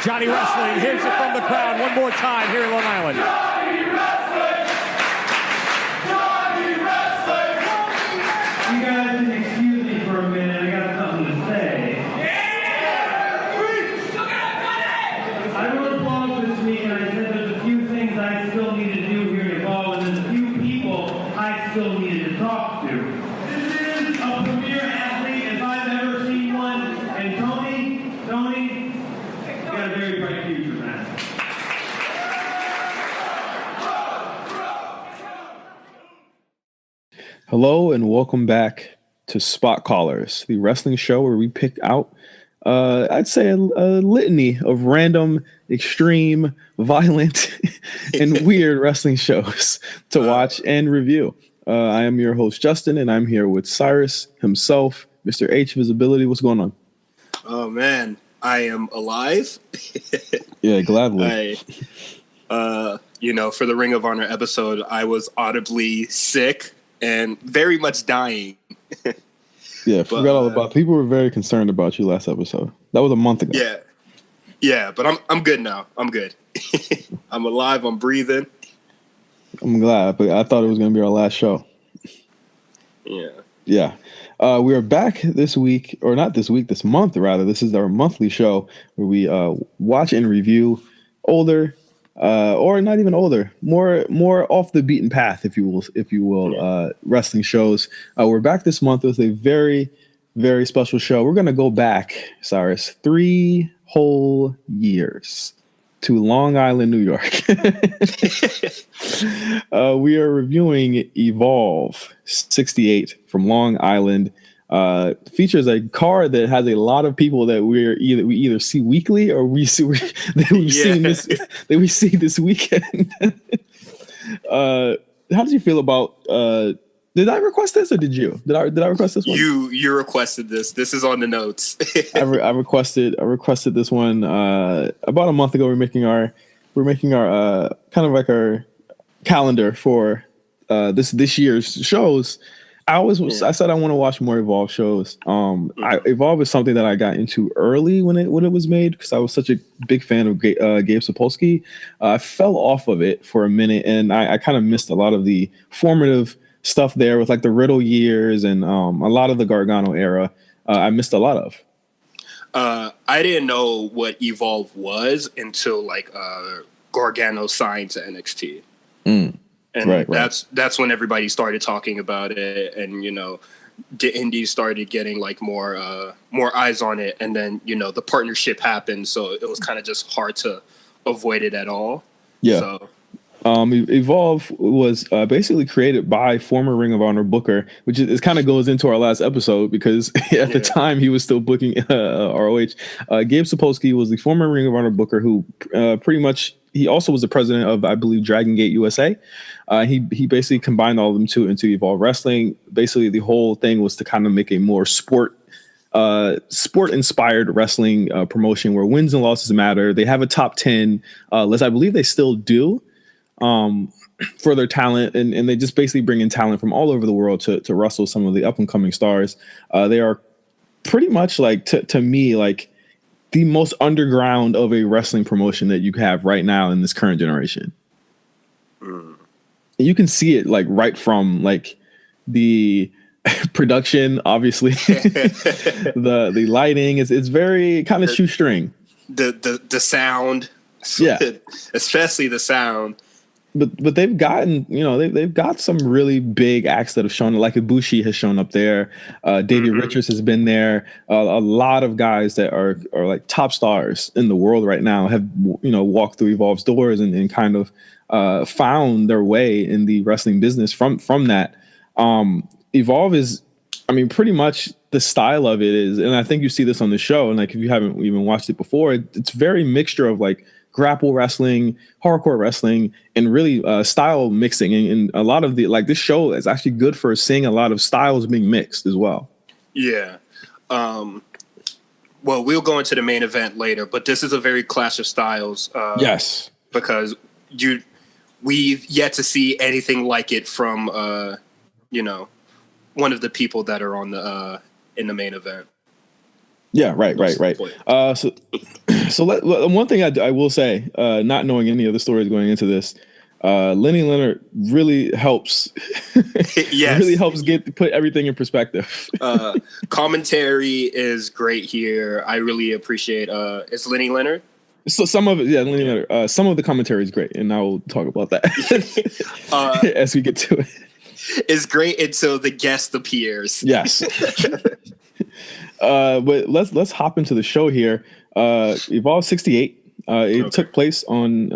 Johnny Wrestling hears it from the crowd one more time here in Long Island. Johnny Wrestling! Johnny Wrestling! You guys can excuse me for a minute. I got something to say. I wrote a blog this week and I said there's a few things I still need to do here at EVOLVE, and there's a few people I still needed to talk to. This is a premier athlete if I've ever seen one, and Tony, you got a very bright future, man. Hello and welcome back to Spot Callers, the wrestling show where we pick out, I'd say, a litany of random, extreme, violent, and weird wrestling shows to watch and review. I am your host, Justin, and I'm here with Cyrus himself, Mr. H Visibility. What's going on? Oh, man. I am alive. Yeah, gladly. For the Ring of Honor episode, I was audibly sick and very much dying. Yeah, forgot all about. People were very concerned about you last episode. That was a month ago. Yeah, but I'm good now. I'm good. I'm alive. I'm breathing. I'm glad, but I thought it was going to be our last show. Yeah. We are back this week, or not this week, this month rather. This is our monthly show where we watch and review older, or not even older, more off the beaten path, if you will, wrestling shows. We're back this month with a very, very special show. We're going to go back, Cyrus, 3 whole years to Long Island, New York. We are reviewing Evolve 68 from Long Island. Features a card that has a lot of people that we either see weekly or we see that we see this weekend. How did you feel about? Did I request this or did you? Did I request this one? You requested this. This is on the notes. I requested this one about a month ago. We're making our kind of like our calendar for this year's shows. I said I want to watch more Evolve shows. Evolve is something that I got into early when it was made because I was such a big fan of Gabe Sapolsky. I fell off of it for a minute, and I kind of missed a lot of the formative stuff there with like the Riddle years and a lot of the Gargano era. I missed a lot of. I didn't know what Evolve was until like Gargano signed to NXT. And right. That's when everybody started talking about it, and the indies started getting like more eyes on it, and then the partnership happened, so it was kind of just hard to avoid it at all. Yeah. So. Evolve was basically created by former Ring of Honor booker, which is kind of goes into our last episode because at the time he was still booking ROH. Gabe Sapolsky was the former Ring of Honor booker who pretty much. He also was the president of, I believe, Dragon Gate USA. He basically combined all of them into Evolve Wrestling. Basically, the whole thing was to kind of make a more sport-inspired wrestling promotion where wins and losses matter. They have a top 10 list. I believe they still do for their talent, and they just basically bring in talent from all over the world to wrestle some of the up-and-coming stars. They are pretty much like, to me, like, the most underground of a wrestling promotion that you have right now in this current generation. You can see it like right from like the production, obviously, the lighting it's very kind of shoestring. The sound, especially the sound. But they've gotten, they've got some really big acts that have shown, like Ibushi has shown up there. Davey Richards has been there. A lot of guys that are like top stars in the world right now have, walked through Evolve's doors and kind of found their way in the wrestling business from that. Evolve is, pretty much the style of it is, and I think you see this on the show, and like if you haven't even watched it before, it's very mixture of like grapple wrestling, hardcore wrestling, and really style mixing. And a lot of this show is actually good for seeing a lot of styles being mixed as well. Yeah. Well, we'll go into the main event later, but this is a very clash of styles. Yes. Because we've yet to see anything like it from, one of the people that are on in the main event. Yeah, right. One thing I will say, not knowing any of the stories going into this, Lenny Leonard really helps. Yes. Really helps put everything in perspective. Commentary is great here. I really appreciate. It's Lenny Leonard. So some of it, yeah, Lenny Leonard. Some of the commentary is great, and I will talk about that as we get to it. It's great until the guest appears. Yes. But let's hop into the show here. Evolve 68. It took place on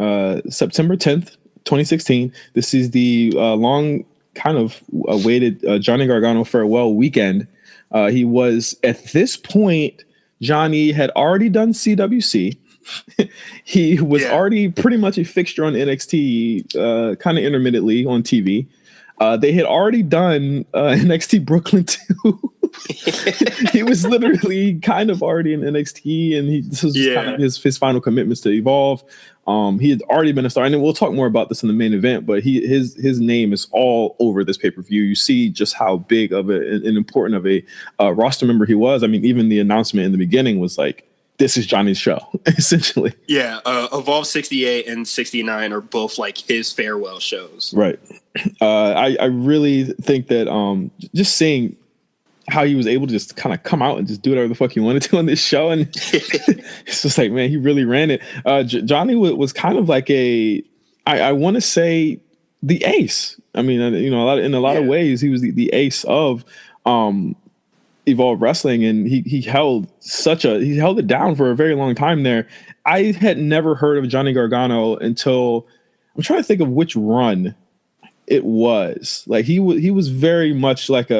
September 10th, 2016. This is the long kind of awaited Johnny Gargano farewell weekend. He was, at this point, Johnny had already done CWC. He was already pretty much a fixture on NXT, kind of intermittently on TV. They had already done NXT Brooklyn too. He was literally kind of already in NXT, and this was kind of his final commitments to Evolve. He had already been a star, and we'll talk more about this in the main event. But his name is all over this pay-per-view. You see just how big of an important of a roster member he was. I mean, even the announcement in the beginning was like, "This is Johnny's show," essentially. Yeah, Evolve 68 and 69 are both like his farewell shows. Right. I really think that just seeing how he was able to just kind of come out and just do whatever the fuck he wanted to on this show, and it's just like, man, he really ran it. Johnny was kind of like I want to say the ace. I mean, in a lot of ways, he was the ace of Evolve Wrestling, and he held it down for a very long time there. I had never heard of Johnny Gargano until, I'm trying to think of which run it was. Like he was very much like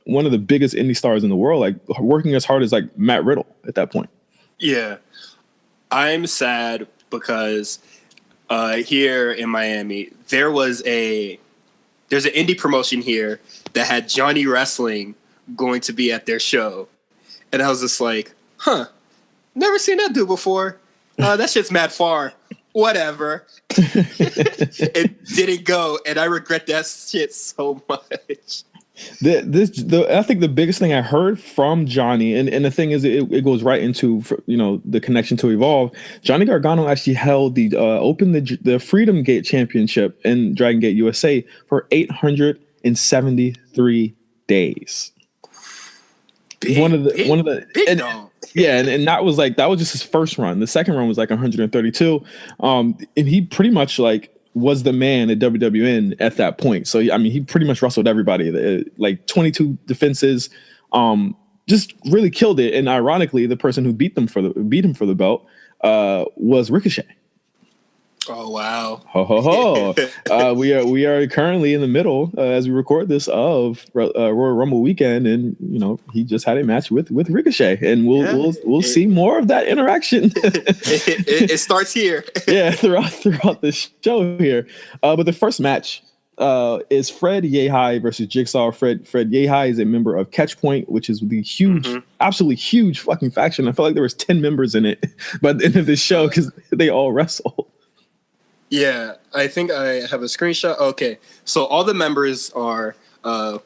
one of the biggest indie stars in the world, like working as hard as like Matt Riddle at that point. Yeah. I'm sad because here in Miami, there's an indie promotion here that had Johnny Wrestling going to be at their show. And I was just like, never seen that dude before. That shit's mad far. Whatever. It didn't go, and I regret that shit so much. I think the biggest thing I heard from Johnny, and the thing is, it goes right into the connection to Evolve. Johnny Gargano actually held the Freedom Gate Championship in Dragon Gate USA for 873 days. One of the big dog. Yeah, and that was just his first run. The second run was like 132. And he pretty much was the man at WWN at that point. So I mean, he pretty much wrestled everybody. Like 22 defenses, just really killed it. And ironically, the person who beat him for the belt was Ricochet. Oh wow! Ho ho ho! We are currently in the middle as we record this of Royal Rumble weekend, and he just had a match with Ricochet, and we'll see more of that interaction. It starts here. Yeah, throughout the show here. But the first match is Fred Yehi versus Jigsaw. Fred Yehi is a member of Catchpoint, which is the huge, absolutely huge fucking faction. I felt like there was 10 members in it by the end of this show because they all wrestle. Yeah, I think I have a screenshot. Okay, so all the members are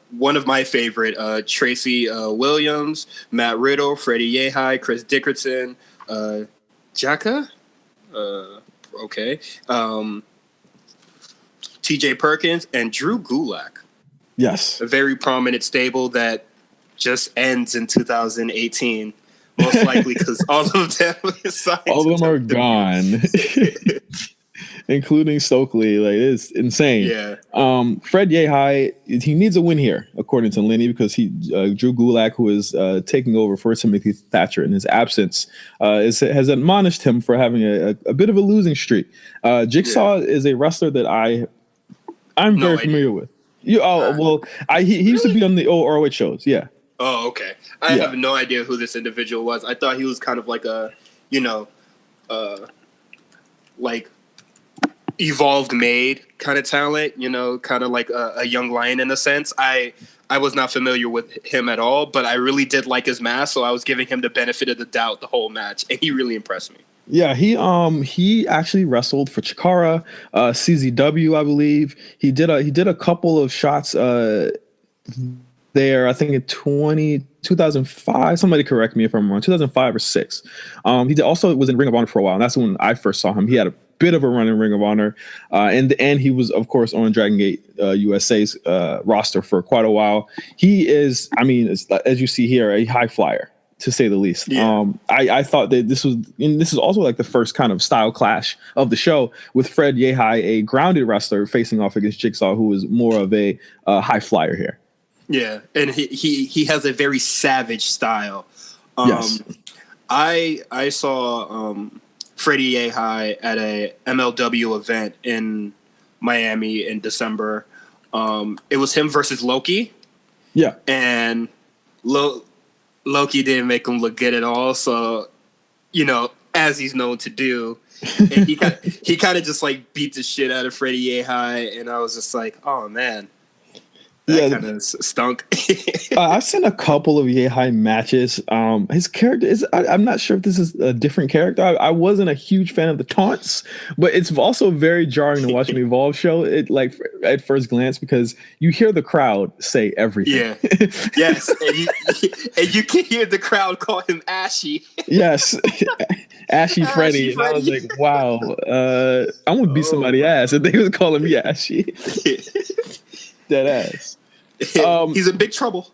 one of my favorite, Tracy Williams, Matt Riddle, Freddie Yehi, Chris Dickerson, Jaka, TJ Perkins, and Drew Gulak. Yes. A very prominent stable that just ends in 2018, most likely because all of them are gone. Including Stokely. It's insane. Yeah. Fred Yehi, he needs a win here, according to Lenny, because Drew Gulak, who is taking over for Timothy Thatcher in his absence, has admonished him for having a bit of a losing streak. Jigsaw is a wrestler that I'm very familiar with. He used to be on the old ROH shows. Yeah. Oh, okay. I have no idea who this individual was. I thought he was kind of like a, like evolved made kind of talent, kind of like a young lion in a sense. I was not familiar with him at all, but I really did like his mask, so I was giving him the benefit of the doubt the whole match, and he really impressed me. Yeah, he actually wrestled for Chikara, CZW, I believe. He did a couple of shots there, I think in 2012 2005. Somebody correct me if I'm wrong. 2005 or 6. He also was in Ring of Honor for a while, and that's when I first saw him. He had a bit of a run in Ring of Honor, and he was, of course, on Dragon Gate USA's roster for quite a while. He is, I mean, as you see here, a high flyer, to say the least. Yeah. I thought that this is also like the first kind of style clash of the show, with Fred Yehi, a grounded wrestler, facing off against Jigsaw, who is more of a high flyer here. Yeah, and he has a very savage style. Yes. I saw Freddie Yehi at a MLW event in Miami in December. It was him versus Loki. Yeah. And Loki didn't make him look good at all. So, as he's known to do, and he kind of just like beat the shit out of Freddie Yehi, and I was just like, oh man. That kind of stunk. I've seen a couple of Yehi matches. His character is, I'm not sure if this is a different character. I wasn't a huge fan of the taunts, but it's also very jarring to watch an Evolve show, like at first glance, because you hear the crowd say everything. Yeah. Yes. And you can hear the crowd call him Ashy. Yes. Ashy Freddy. And I was like, wow, I'm going to beat somebody's ass if they was calling me Ashy. Dead ass. He's in big trouble.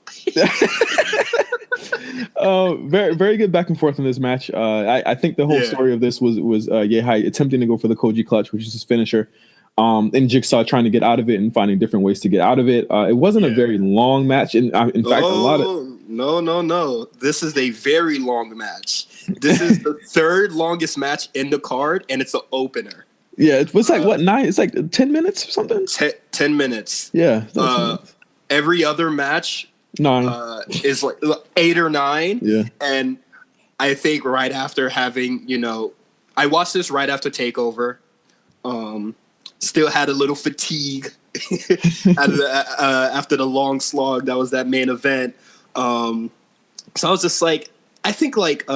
Very, very good back and forth in this match. I think the whole story of this was Yehi attempting to go for the Koji clutch, which is his finisher, and Jigsaw trying to get out of it and finding different ways to get out of it. It wasn't a very long match. In fact, a lot of... No. This is a very long match. This is the third longest match in the card, and it's an opener. Yeah, it was like, 9? It's like 10 minutes or something? 10 minutes. Yeah. Every other match 9 is like 8 or 9. Yeah. And I think right after having, I watched this right after TakeOver. Still had a little fatigue after the long slog that was that main event. So I was just like, I think like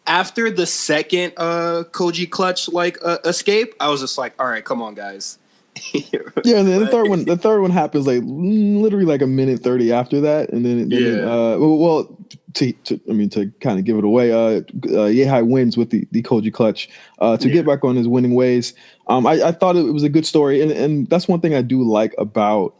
after the second Koji clutch escape, I was just like, all right, come on, guys. Yeah, and then the third one happens like literally like a minute 30 after that, and then to kind of give it away, Yehi wins with the Koji clutch to get back on his winning ways. I thought it was a good story, and that's one thing I do like about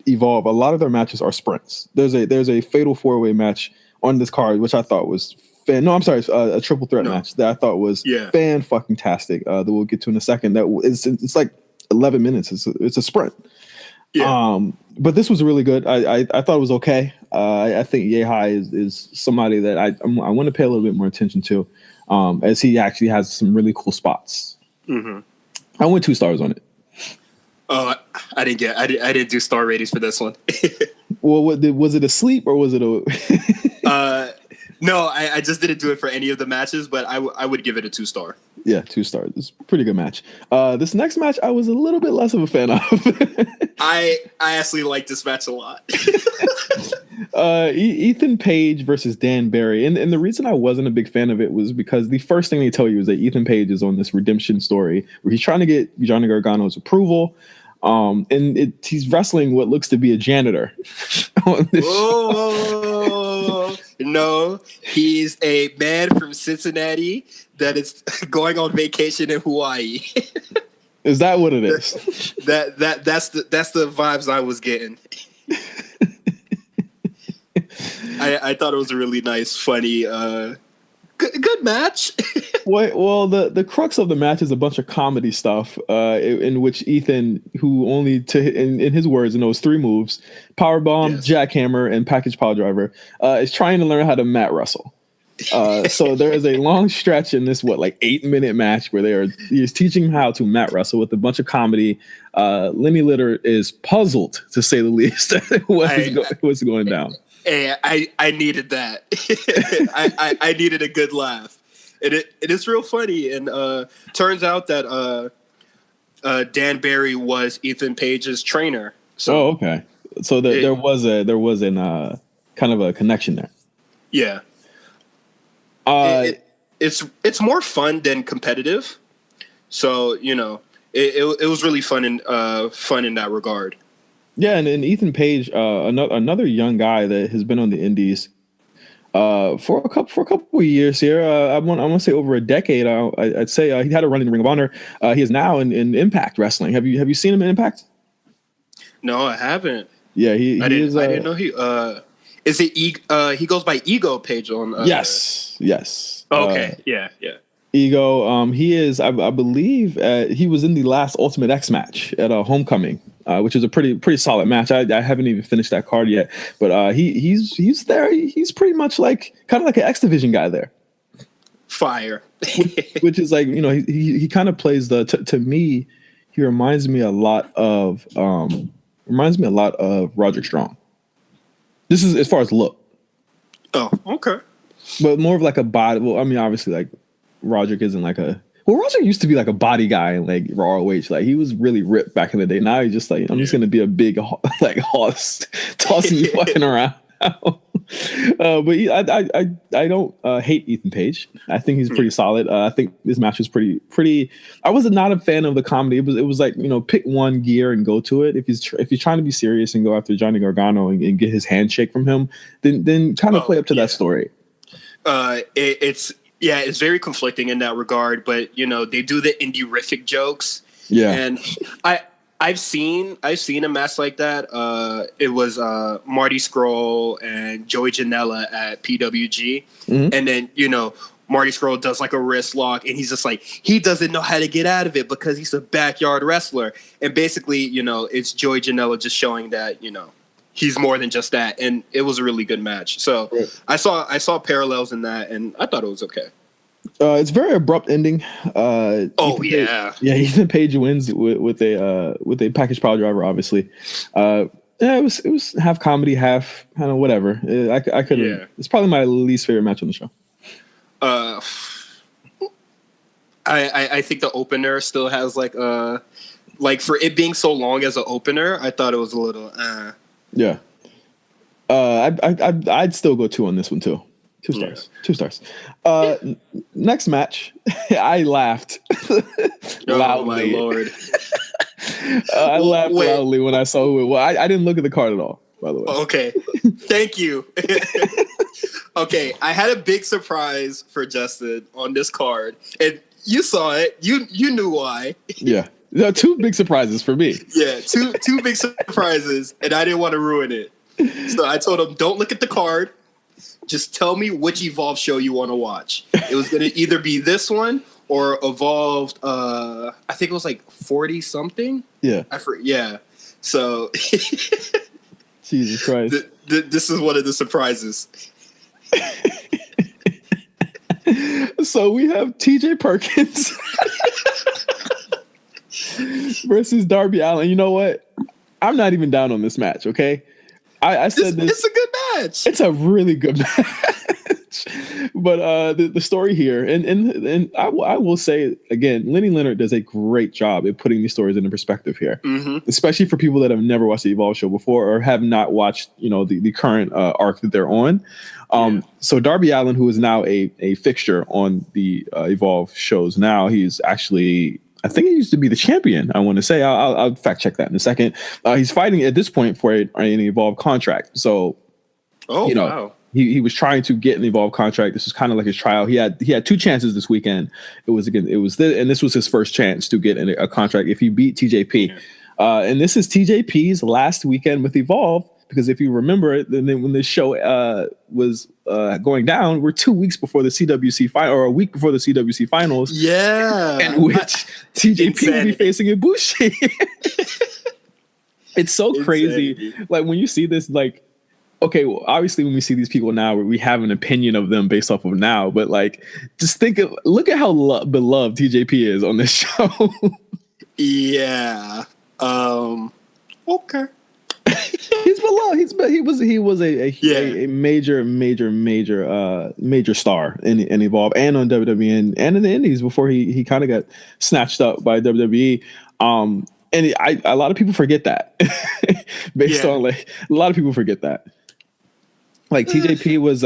Evolve. A lot of their matches are sprints. There's a fatal 4-way match on this card, which I thought was a triple threat match that I thought was fan-fucking-tastic, that we'll get to in a second. It's like 11 minutes. It's a sprint. Yeah. But this was really good. I thought it was okay. I think Yehi is somebody that I want to pay a little bit more attention to, as he actually has some really cool spots. Mm-hmm. I went 2 stars on it. Oh, I didn't do star ratings for this one. Well, was it a sleep or was it a? No, I just didn't do it for any of the matches, but I would give it a 2-star. Yeah, 2 stars. It's a pretty good match. This next match, I was a little bit less of a fan of. I actually like this match a lot. Ethan Page versus Dan Barry. And the reason I wasn't a big fan of it was because the first thing they tell you is that Ethan Page is on this redemption story where he's trying to get Johnny Gargano's approval. And he's wrestling what looks to be a janitor on this show. No, he's a man from Cincinnati that is going on vacation in Hawaii. Is that what it is? That's the vibes I was getting. I thought it was a really nice, funny, good match. Well, the crux of the match is a bunch of comedy stuff, in which Ethan, who only in his words knows 3 moves: powerbomb, jackhammer, and package pile driver, is trying to learn how to mat wrestle. So there is a long stretch in this 8-minute match where he's teaching him how to mat wrestle with a bunch of comedy. Lenny Litter is puzzled, to say the least, what's going down. Hey, I needed that. I needed a good laugh. It is real funny, and turns out that Dan Barry was Ethan Page's trainer. So, okay. So there was an kind of a connection there. Yeah. It's more fun than competitive. So it was really fun in that regard. Yeah, and Ethan Page, another young guy that has been on the Indies for a couple of years here. I want to say over a decade. I'd say he had a run in the Ring of Honor. He is now in Impact Wrestling. Have you seen him in Impact? No, I haven't. Yeah, I didn't know he. Is it he goes by Ego Page on? Yes. Okay. Yeah. Ego. He is. I believe he was in the last Ultimate X match at Homecoming. Which is a pretty solid match. I haven't even finished that card yet, but he's there. He's pretty much like kind of like an X Division guy there. Fire. which is like, he kind of plays to me. He reminds me a lot of Roderick Strong. This is as far as look. Oh, okay. But more of like a body. Well, I mean, obviously, like Roderick isn't like a. Well, Roderick used to be like a body guy in like Raw ROH. Like he was really ripped back in the day. Now he's just like, I'm just gonna be a big like horse tossing you fucking around. But I don't hate Ethan Page. I think he's pretty solid. I think this match was pretty. I was not a fan of the comedy. It was like, pick one gear and go to it. If he's trying to be serious and go after Johnny Gargano and get his handshake from him, then kind of play up to that story. It's very conflicting in that regard, but they do the indie-rific jokes. Yeah. And I've seen a match like that. It was Marty Scurll and Joey Janela at PWG. Mm-hmm. And then, Marty Scurll does like a wrist lock and he's just like, he doesn't know how to get out of it because he's a backyard wrestler. And basically, it's Joey Janela just showing that, he's more than just that, and it was a really good match. So right. I saw parallels in that, and I thought it was okay. It's very abrupt ending. Ethan Page wins with a package power driver, obviously. It was half comedy, half kind of whatever. I could. Yeah. It's probably my least favorite match on the show. I think the opener still has like for it being so long as an opener, I thought it was a little. Yeah. I'd still go 2 on this one too. 2 stars. Yeah. 2 stars. Next match, I laughed loudly. Oh my lord! I laughed loudly when I saw who it was. I didn't look at the card at all, by the way. Okay, thank you. Okay, I had a big surprise for Justin on this card, and you saw it. You knew why. Yeah. No, 2 big surprises for me. Yeah, two big surprises, and I didn't want to ruin it. So I told him, don't look at the card. Just tell me which Evolve show you want to watch. It was going to either be this one or Evolved, I think it was like 40-something. Yeah. Yeah. So. Jesus Christ. This is one of the surprises. So we have TJ Perkins versus Darby Allin. You know what? I'm not even down on this match, okay? I said this. It's a good match. It's a really good match. But the story here, and I will say again, Lenny Leonard does a great job at putting these stories into perspective here, especially for people that have never watched the Evolve show before or have not watched, the current arc that they're on. So Darby Allin, who is now a fixture on the Evolve shows now, he's actually, I think he used to be the champion. I want to say I'll fact check that in a second. He's fighting at this point for an Evolve contract. So, wow. He was trying to get an Evolve contract. This was kind of like his trial. He had 2 chances this weekend. And this was his first chance to get a contract if he beat TJP. Yeah. And this is TJP's last weekend with Evolve. Because if you remember, then when this show was going down, we're 2 weeks before the CWC final, or a week before the CWC finals. Yeah, in which TJP will be facing Ibushi. It's so crazy. Like when you see this, like, okay, well, obviously when we see these people now, we have an opinion of them based off of now. But like, just look at how beloved TJP is on this show. Yeah. Okay. He's below. He was a major star in Evolve and on WWE and in the Indies before he kind of got snatched up by WWE. And a lot of people forget that. On like a lot of people forget that. Like TJP was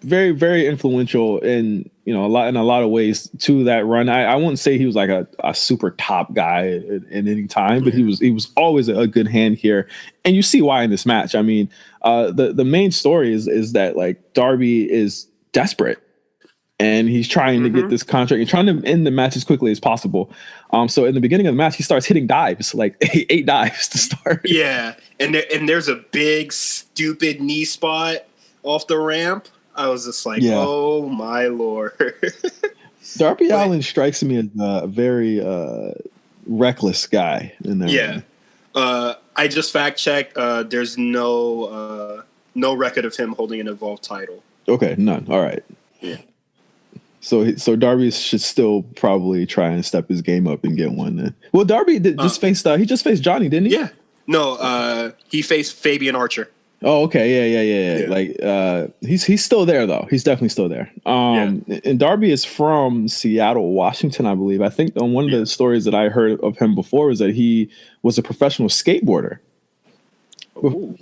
very, very influential in a lot of ways to that run. I wouldn't say he was like a super top guy at any time, but he was always a good hand here, and you see why in this match. I mean, the main story is that like Darby is desperate, and he's trying to get this contract and trying to end the match as quickly as possible. So in the beginning of the match, he starts hitting dives, like 8 dives to start. Yeah, and there's a big stupid knee spot off the ramp. I was just like, oh my Lord. Darby Allin strikes me as a very reckless guy in there. Yeah. I just fact checked. There's no record of him holding an Evolve title. Okay, none. All right. Yeah. So Darby should still probably try and step his game up and get one then. Well, Darby just faced he just faced Johnny, didn't he? Yeah. No, he faced Fabian Archer. Oh, okay. Yeah. Like he's still there though. He's definitely still there. And Darby is from Seattle, Washington, I believe. I think one of the stories that I heard of him before was that he was a professional skateboarder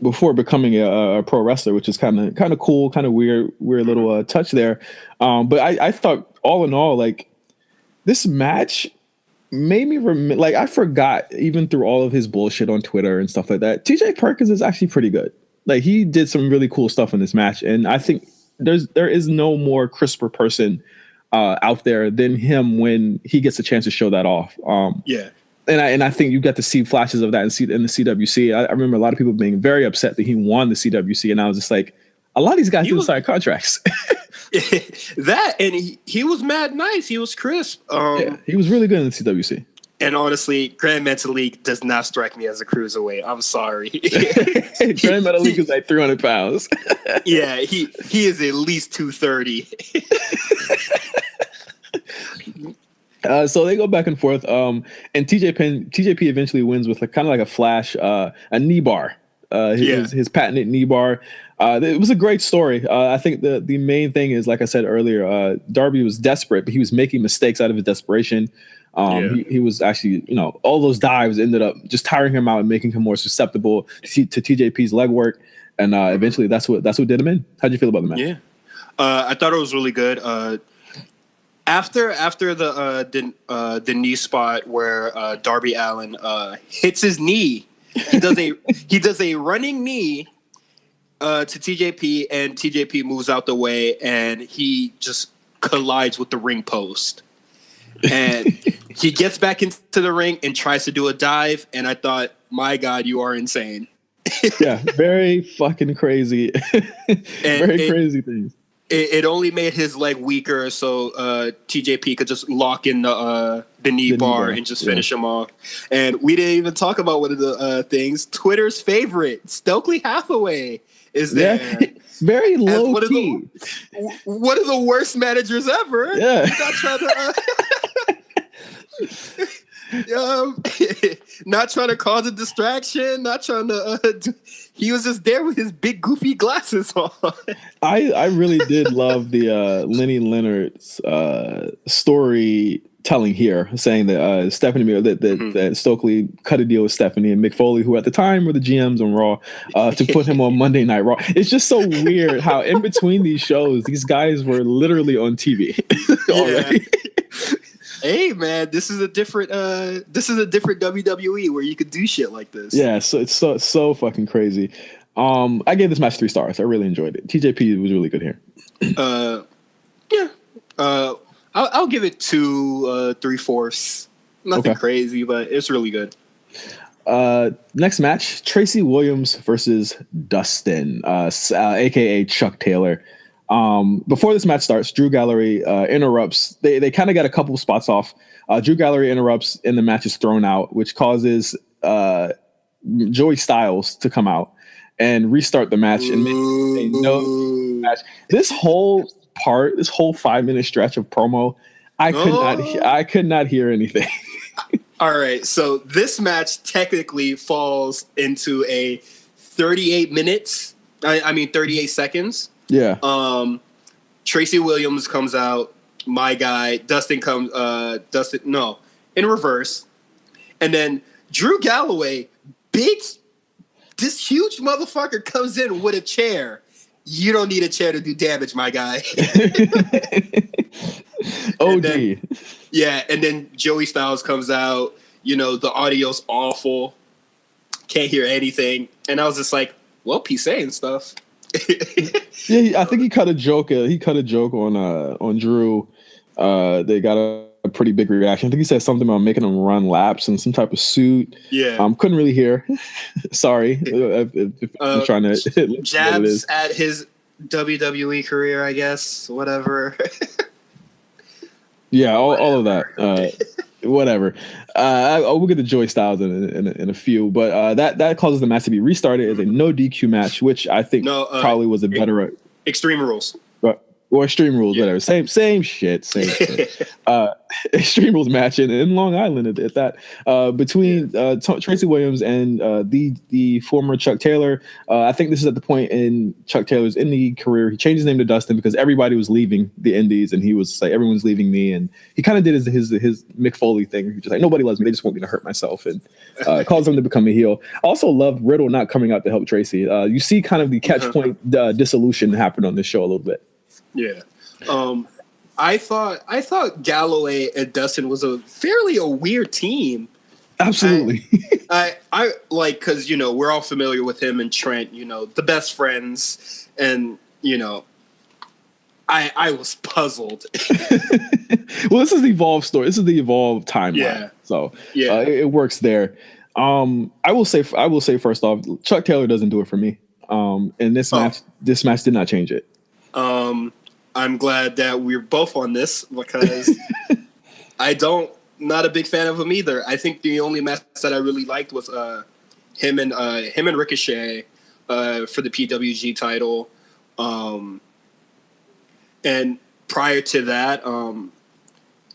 before becoming a pro wrestler, which is kind of cool, kind of weird little touch there. But I thought all in all, like this match made me like I forgot even through all of his bullshit on Twitter and stuff like that. TJ Perkins is actually pretty good. Like he did some really cool stuff in this match, and I think there is no more crisper person out there than him when he gets a chance to show that off. And I think you get to see flashes of that in the CWC. I remember a lot of people being very upset that he won the CWC, and I was just like, a lot of these guys didn't sign contracts. That and he was mad nice. He was crisp. He was really good in the CWC. And honestly, Grand Metalik does not strike me as a cruiserweight. I'm sorry. Grand Metalik is like 300 pounds. Yeah, he is at least 230. So they go back and forth. And TJP eventually wins with kind of like a flash, a knee bar. His patented knee bar. It was a great story. I think the main thing is, like I said earlier, Darby was desperate, but he was making mistakes out of his desperation. He was actually, all those dives ended up just tiring him out and making him more susceptible to TJP's leg work. And eventually that's what did him in. How'd you feel about the match? Yeah. I thought it was really good. After the knee spot where Darby Allin hits his knee, he does a running knee to TJP, and TJP moves out the way, and he just collides with the ring post. And he gets back into the ring and tries to do a dive, and I thought, my God, you are insane. Yeah, very fucking crazy. Crazy things. It only made his leg weaker, so TJP could just lock in the knee bar and just finish him off. And we didn't even talk about one of the things. Twitter's favorite, Stokely Hathaway, is there. Yeah. Very low key. One of the worst managers ever. Yeah. Not trying to, not trying to cause a distraction. Not trying to. He was just there with his big goofy glasses on. I really did love the Lenny Leonard's storytelling here, saying that Stephanie that Stokely cut a deal with Stephanie and Mick Foley, who at the time were the GMs on Raw, to put him on Monday Night Raw. It's just so weird how in between these shows, these guys were literally on TV already. Hey man, this is a different WWE where you could do shit like this. Yeah, so it's so fucking crazy. I gave this match 3 stars. I really enjoyed it. TJP was really good here. I'll give it 2 3/4. Nothing crazy, but it's really good. Next match, Tracy Williams versus Dustin, aka Chuck Taylor. Before this match starts, Drew Gallery interrupts. They kind of got a couple spots off. Drew Gallery interrupts and the match is thrown out, which causes Joey Styles to come out and restart the match and make match. This whole 5-minute stretch of promo, I could not hear anything. All right, so this match technically falls into a 38 minutes. 38 seconds. Yeah. Tracy Williams comes out. My guy Dustin comes. In reverse, and then Drew Galloway, this huge motherfucker, comes in with a chair you don't need a chair to do damage, my guy. OD. And then Joey Styles comes out. You know, the audio's awful. Can't hear anything. And I was just like, well, he's saying stuff. Yeah, I think he cut a joke. He cut a joke on Drew. They got a pretty big reaction. I think he said something about making him run laps in some type of suit. Yeah. Couldn't really hear. Sorry. If I'm trying to jabs at his WWE career, I guess. Whatever. Yeah, all of that. Whatever. We'll get to Joey Styles in a few, but that causes the match to be restarted as a no DQ match, which I think probably was a better Extreme Rules. Or Extreme Rules, whatever. Same shit. Extreme Rules match in Long Island at that. Between Tracy Williams and the former Chuck Taylor. I think this is at the point in Chuck Taylor's indie career. He changed his name to Dustin because everybody was leaving the indies, and he was like, everyone's leaving me. And he kind of did his Mick Foley thing. He was just like, nobody loves me. They just want me to hurt myself. And caused him to become a heel. I also love Riddle not coming out to help Tracy. You see kind of the catch point dissolution happen on this show a little bit. Yeah. I thought Galloway and Dustin was a weird team. Absolutely. I like, because, you know, we're all familiar with him and Trent, you know, the best friends. And, you know, I was puzzled. Well, this is the Evolve story. This is the Evolve timeline. Yeah. So it works there. I will say first off, Chuck Taylor doesn't do it for me. And this match did not change it. I'm glad that we're both on this because not a big fan of him either. I think the only match that I really liked was him and Ricochet for the PWG title. And prior to that,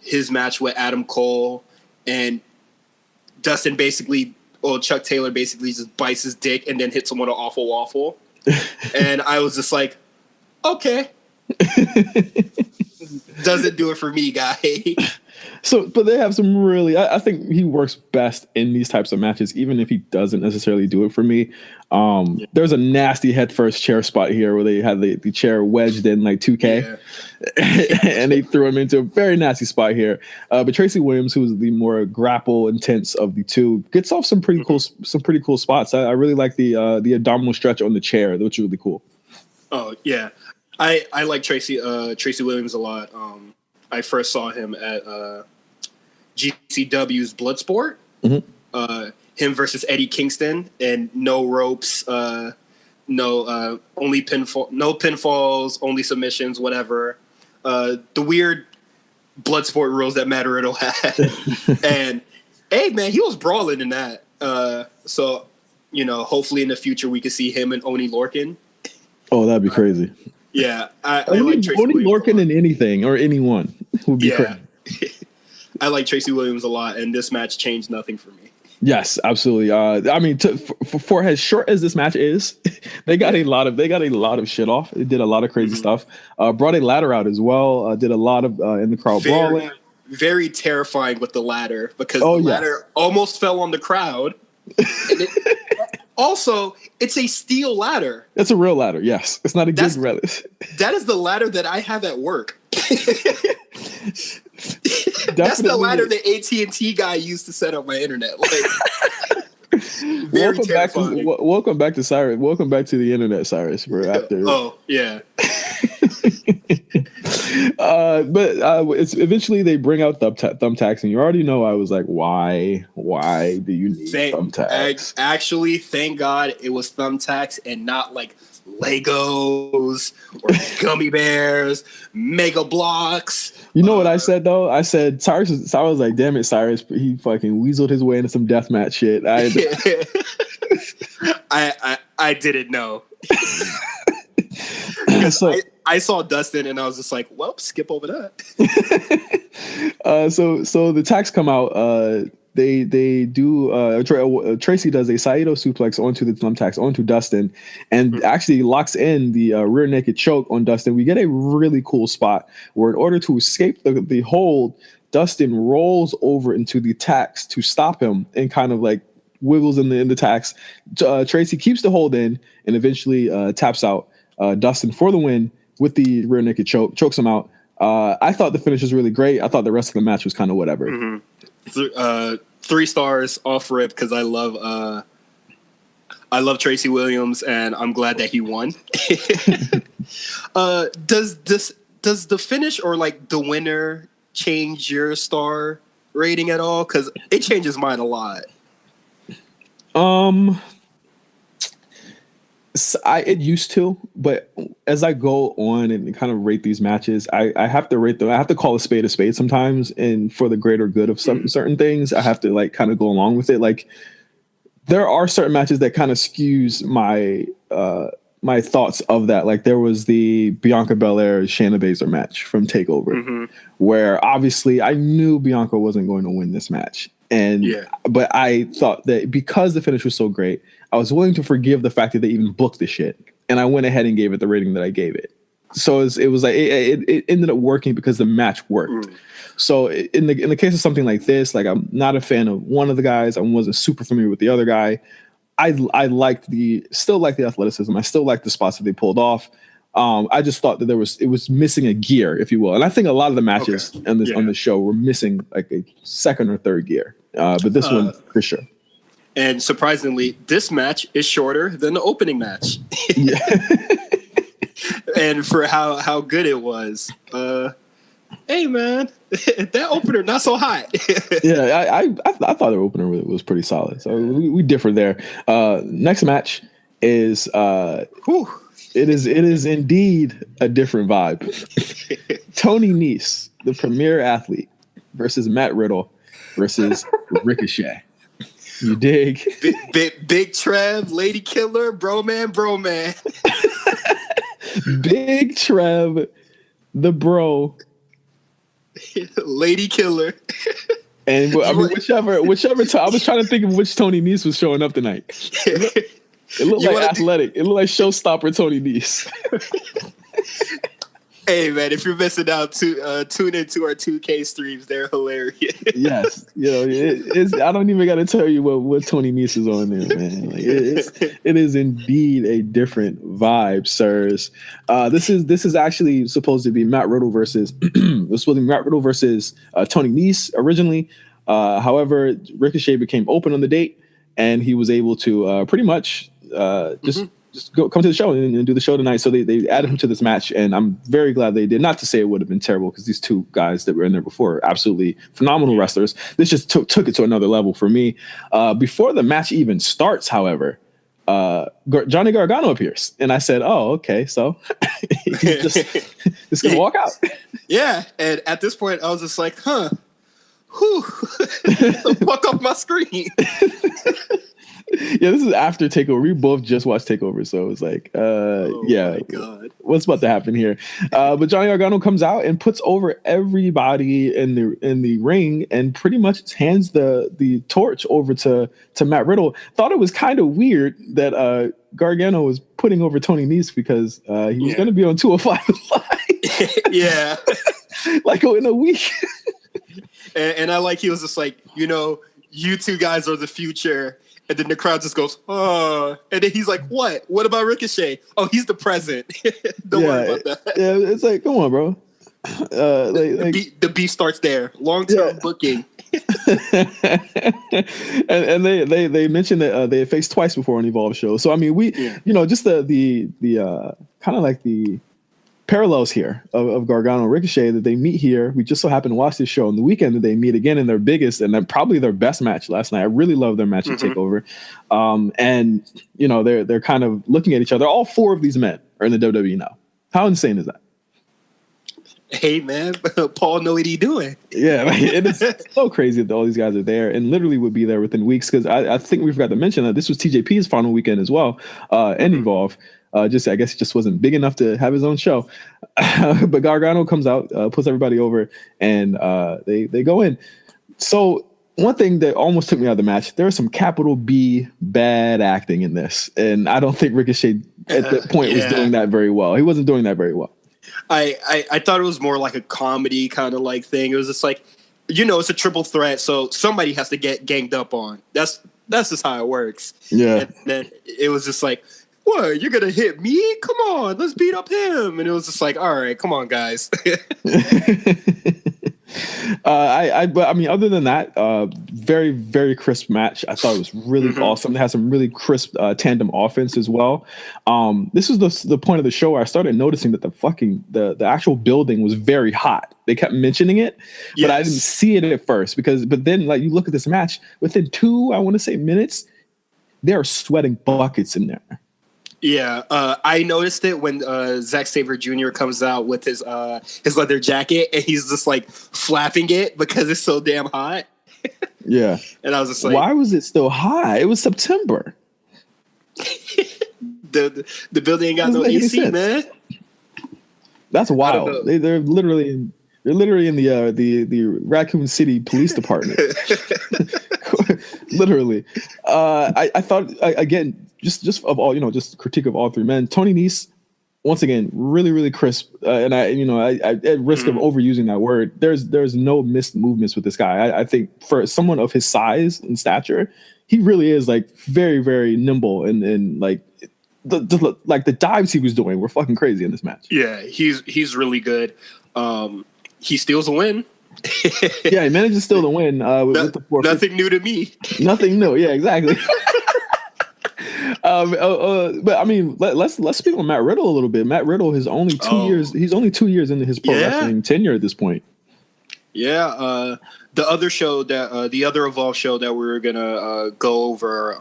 his match with Adam Cole and Chuck Taylor basically just bites his dick and then hits him with an awful waffle. And I was just like, okay. Doesn't do it for me, guy. So, but they have some really. I think he works best in these types of matches, even if he doesn't necessarily do it for me. There's a nasty headfirst chair spot here where they had the chair wedged in like 2K, and they threw him into a very nasty spot here. But Tracy Williams, who's the more grapple intense of the two, gets off some pretty cool spots. I really like the abdominal stretch on the chair, which is really cool. Oh yeah. I like Tracy Williams a lot. I first saw him at GCW's Bloodsport. Mm-hmm. Him versus Eddie Kingston, and no ropes, only no pinfalls, only submissions, whatever. The weird Bloodsport rules that Matt Riddle had. And hey, man, he was brawling in that. So, you know, hopefully in the future we can see him and Oni Lorcan. Oh, that'd be crazy. Yeah, I like Tracy Oni Williams Lorcan in anything or anyone would be crazy. I like Tracy Williams a lot, and this match changed nothing for me. Yes, absolutely. I mean, for as short as this match is, they got a lot of shit off. They did a lot of crazy stuff. Brought a ladder out as well. Did a lot of in the crowd brawling. Very terrifying with the ladder because the ladder almost fell on the crowd. And also, it's a steel ladder. It's a real ladder. Yes, it's not a good ladder. That is the ladder that I have at work. That's the ladder the AT&T guy used to set up my internet. Like, very terrifying. Welcome back to Cyrus. Welcome back to the internet, Cyrus. We're after. Oh yeah. But it's eventually they bring out thumbtacks, and you already know I was like, why do you need thumbtacks? Actually, thank God it was thumbtacks and not like Legos or gummy bears, Mega Blocks. You know what I said though? I said Cyrus. I was like, damn it, Cyrus. He fucking weaseled his way into some deathmatch shit. I didn't know. So, I saw Dustin and I was just like, well, skip over that. So the tacks come out. They do. Tracy does a Saito suplex onto the thumbtacks onto Dustin, and actually locks in the rear naked choke on Dustin. We get a really cool spot where, in order to escape the hold, Dustin rolls over into the tacks to stop him and kind of like wiggles in the tacks. Tracy keeps the hold in and eventually taps out. Dustin for the win with the rear naked choke, chokes him out. I thought the finish was really great. I thought the rest of the match was kind of whatever. 3 stars off rip because I love Tracy Williams and I'm glad that he won. Does the finish or like the winner change your star rating at all? Because it changes mine a lot. It used to, but as I go on and kind of rate these matches, I have to rate them. I have to call a spade sometimes, and for the greater good of certain things, I have to like kind of go along with it. Like there are certain matches that kind of skews my thoughts of that. Like there was the Bianca Belair Shayna Baszler match from TakeOver, where obviously I knew Bianca wasn't going to win this match. But I thought that because the finish was so great, I was willing to forgive the fact that they even booked the shit, and I went ahead and gave it the rating that I gave it. So it was like it ended up working because the match worked. So in the case of something like this, like I'm not a fan of one of the guys. I wasn't super familiar with the other guy. I still like the athleticism. I still like the spots that they pulled off. I just thought that it was missing a gear, if you will. And I think a lot of the matches on the show were missing like a second or third gear. But this one for sure. And surprisingly, this match is shorter than the opening match. And for how good it was. Hey man, that opener not so hot. I thought the opener was pretty solid. So we differ there. Next match is it is indeed a different vibe. Tony Nese, the premier athlete, versus Matt Riddle versus Ricochet. You dig? Big Trev, Lady Killer, bro man. Big Trev, the bro. Lady Killer. And I mean, whichever time, I was trying to think of which Tony Nese was showing up tonight. It looked like athletic. It looked like showstopper Tony Nese. Hey man, if you're missing out, tune into our 2K streams. They're hilarious. Yes, I don't even got to tell you what Tony Nese is on there, man. Like it is indeed a different vibe, sirs. This is actually supposed to be Matt Riddle versus Tony Nese originally. However, Ricochet became open on the date, and he was able to pretty much just come to the show and do the show tonight. So they added him to this match, and I'm very glad they did. Not to say it would have been terrible, because these two guys that were in there before are absolutely phenomenal wrestlers. This just took it to another level for me. Before the match even starts, however, Johnny Gargano appears, and I said, "Oh, okay, so he's just gonna walk out." Yeah, and at this point, I was just like, "Huh, whew, fuck off my screen." Yeah, this is after TakeOver. We both just watched TakeOver, so it was like, my God, what's about to happen here? But Johnny Gargano comes out and puts over everybody in the ring, and pretty much hands the torch over to Matt Riddle. Thought it was kind of weird that Gargano was putting over Tony Nese, because he was going to be on 205 Live. Yeah, like in a week. and I like, he was just like, you two guys are the future. And then the crowd just goes, oh. And then he's like, what? What about Ricochet? Oh, he's the present. Don't worry about that. Yeah, it's like, come on, bro. The beef starts there. Long-term booking. and they mentioned that they faced twice before on Evolve show. So, I mean, just the kind of like the parallels here of Gargano and Ricochet, that they meet here. We just so happened to watch this show on the weekend, that they meet again in their biggest and then probably their best match last night. I really love their match at TakeOver. And they're kind of looking at each other. All 4 of these men are in the WWE now. How insane is that? Hey man, Paul know what he doing. Yeah, like, it is so crazy that all these guys are there and literally would be there within weeks, because I think we forgot to mention that this was TJP's final weekend as well, and Evolve. I guess it just wasn't big enough to have his own show. But Gargano comes out, puts everybody over, and they go in. So one thing that almost took me out of the match, there was some capital B bad acting in this. And I don't think Ricochet at that point was doing that very well. He wasn't doing that very well. I thought it was more like a comedy kind of like thing. It was just like, it's a triple threat, so somebody has to get ganged up on. That's just how it works. Yeah. And then it was just like, what? You're gonna hit me? Come on, let's beat up him. And it was just like, all right, come on, guys. But I mean, other than that, very, very crisp match. I thought it was really awesome. They had some really crisp tandem offense as well. This was the point of the show where I started noticing that the actual building was very hot. They kept mentioning it, but I didn't see it at first but then like you look at this match within 2, I want to say minutes, they are sweating buckets in there. Yeah, I noticed it when Zack Sabre Jr. comes out with his leather jacket and he's just like flapping it because it's so damn hot. Yeah, and I was just like, why was it still hot? It was September. the building ain't got no AC, man. That's wild. They're literally in the Raccoon City Police Department. Literally, I thought again. Just of all, just critique of all three men. Tony Nese, once again, really, really crisp. And I at risk of overusing that word, there's no missed movements with this guy. I think for someone of his size and stature, he really is like very, very nimble and like the dives he was doing were fucking crazy in this match. Yeah, he's really good. He steals a win. Yeah, he managed to steal the win. With the nothing new to me. Nothing new. Yeah, exactly. But I mean, let's speak on Matt Riddle a little bit. Matt Riddle is only 2 years. He's only 2 years into his pro wrestling tenure at this point. Yeah. The other show the other Evolve show that we were gonna go over,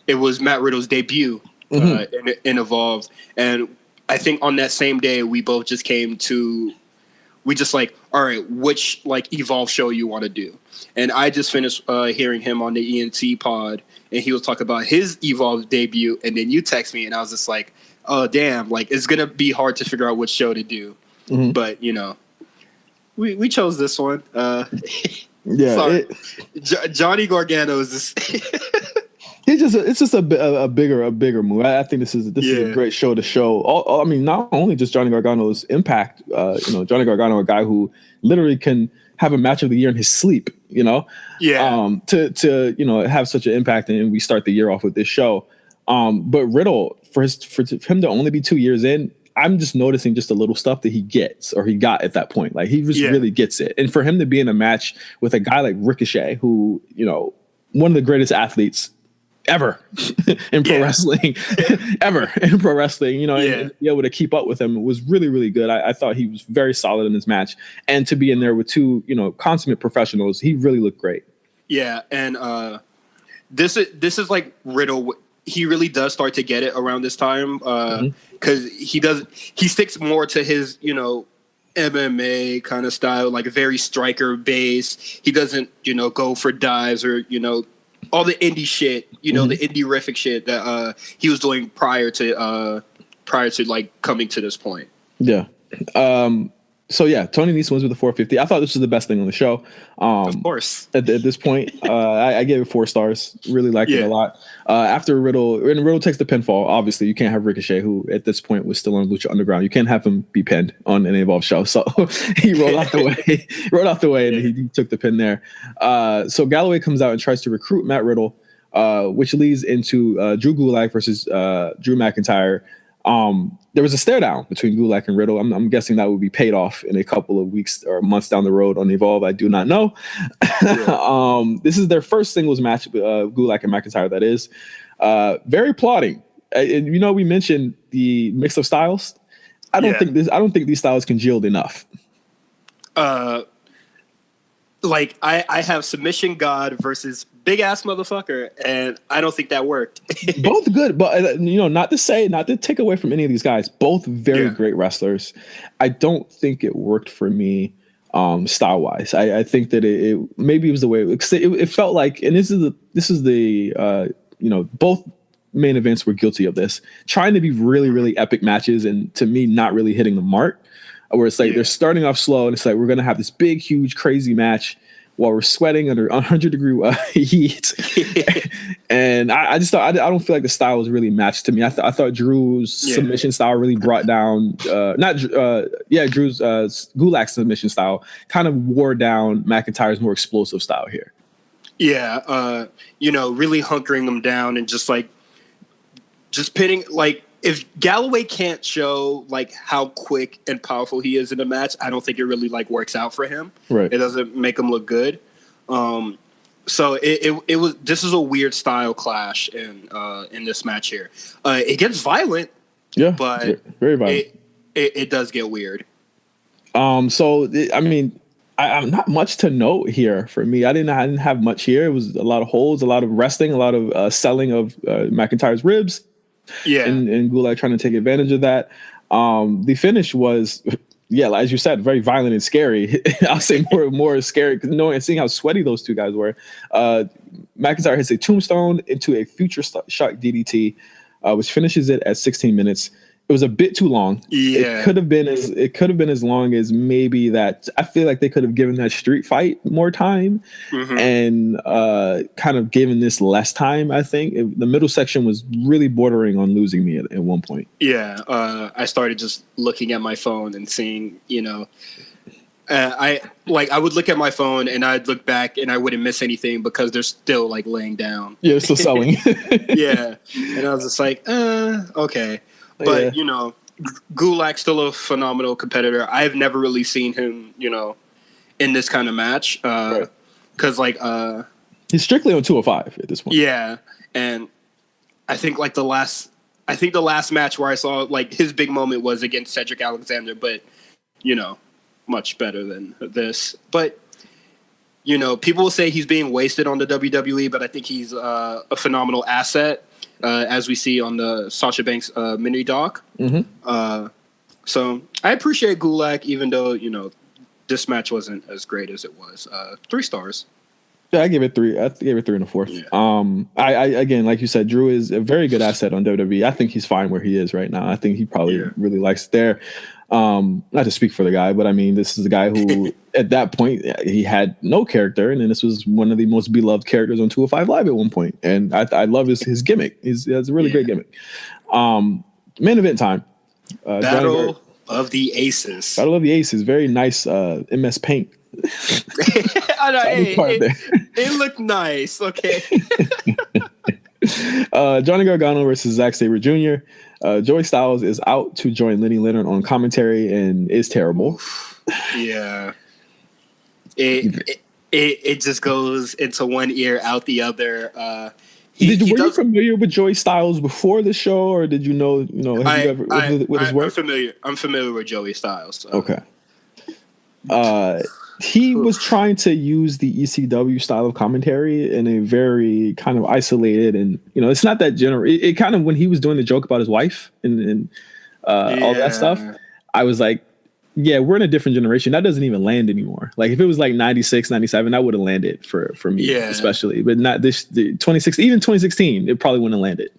it was Matt Riddle's debut in Evolve, and I think on that same day we both just we just like, all right, which like Evolve show you want to do? And I just finished hearing him on the ENT pod, and he was talking about his Evolve debut, and then you text me, and I was just like, oh, damn, like, it's going to be hard to figure out which show to do. But, we chose this one. Yeah. Johnny Gargano is this... It's just a bigger move. I think this is a great show to show. I mean, not only just Johnny Gargano's impact. Johnny Gargano, a guy who literally can have a match of the year in his sleep. To have such an impact, and we start the year off with this show. But Riddle, for him to only be 2 years in, I'm just noticing just the little stuff that he gets or he got at that point. Like he just really gets it, and for him to be in a match with a guy like Ricochet, who one of the greatest athletes ever in pro wrestling, and be able to keep up with him was really, really good. I thought he was very solid in this match, and to be in there with two, consummate professionals, he really looked great. Yeah, and this is like Riddle. He really does start to get it around this time because he sticks more to his MMA kind of style, like a very striker base. He doesn't go for dives or all the indie shit, the indie-rific shit that he was doing prior to like coming to this point. Yeah. So yeah, Tony Nese wins with a 450. I thought this was the best thing on the show. Of course. At this point, I gave it 4 stars. Really liked it a lot. After Riddle takes the pinfall, obviously you can't have Ricochet, who at this point was still on Lucha Underground. You can't have him be pinned on an Evolve show. So he rolled out the way, and he took the pin there. So Galloway comes out and tries to recruit Matt Riddle, which leads into Drew Gulak versus Drew McIntyre. There was a stare down between Gulak and Riddle. I'm guessing that would be paid off in a couple of weeks or months down the road on Evolve. I do not know. This is their first singles match, Gulak and McIntyre. That is very plotting. We mentioned the mix of styles. I don't think these styles congealed enough. Like I have Submission God versus big ass motherfucker, and I don't think that worked. Both good, but not to take away from any of these guys. Both very great wrestlers. I don't think it worked for me style wise. I think that it maybe it was the way it felt like, and this is the both main events were guilty of this, trying to be really, really epic matches, and to me not really hitting the mark. Where it's like they're starting off slow, and it's like we're gonna have this big, huge, crazy match while we're sweating under 100-degree heat. And I just thought I don't feel like the style was really matched to me. I thought Drew's submission style really brought down Drew's Gulak's submission style kind of wore down McIntyre's more explosive style here. Yeah, really hunkering them down and just like just pitting, like, if Galloway can't show like how quick and powerful he is in a match, I don't think it really like works out for him. Right. It doesn't make him look good. So it was. This is a weird style clash in this match here. It gets violent. Yeah, but very violent. It does get weird. So I mean, I'm not much to note here for me. I didn't have much here. It was a lot of holds, a lot of wrestling, a lot of selling of McIntyre's ribs. Yeah, and Gulak trying to take advantage of that. The finish was, yeah, as you said, very violent and scary. I'll say more scary because knowing and seeing how sweaty those two guys were. McIntyre hits a tombstone into a future shock DDT, which finishes it at 16 minutes. It was a bit too long. Yeah, it could have been as long as maybe that. I feel like they could have given that street fight more time, and kind of given this less time. I think the middle section was really bordering on losing me at one point. Yeah, I started just looking at my phone and seeing, I would look at my phone and I'd look back and I wouldn't miss anything because they're still like laying down. Yeah, still selling. Yeah, and I was just like, okay. But, Gulak's still a phenomenal competitor. I've never really seen him, in this kind of match. Because, he's strictly on 205 at this point. Yeah. And I think, the last match where I saw, his big moment was against Cedric Alexander. But, much better than this. But, people will say he's being wasted on the WWE, but I think he's a phenomenal asset. As we see on the Sasha Banks mini doc. So I appreciate Gulak, even though, this match wasn't as great as it was. 3 stars. Yeah, I gave it 3. I gave it 3 1/4. Yeah. I again, like you said, Drew is a very good asset on WWE. I think he's fine where he is right now. I think he probably really likes it there. Not to speak for the guy, but I mean, this is a guy who at that point he had no character, and then this was one of the most beloved characters on 205 Live at one point. And I love his gimmick. He has a really great gimmick. Main event time. Battle of the Aces. Battle of the Aces. Very nice MS Paint. I know, it looked nice. Okay. Johnny Gargano versus Zack Sabre Jr. Joey Styles is out to join Lenny Leonard on commentary and is terrible. Yeah. It just goes into one ear, out the other. Were you familiar with Joey Styles before the show, or did you know? With his work? I'm familiar with Joey Styles. So. Okay. He was trying to use the ECW style of commentary in a very kind of isolated, and it's not that general. It kind of, when he was doing the joke about his wife and all that stuff, I was like, yeah, we're in a different generation. That doesn't even land anymore. Like if it was like 96, 97, that would have landed for me, especially. But not this 2016, even 2016, it probably wouldn't have landed.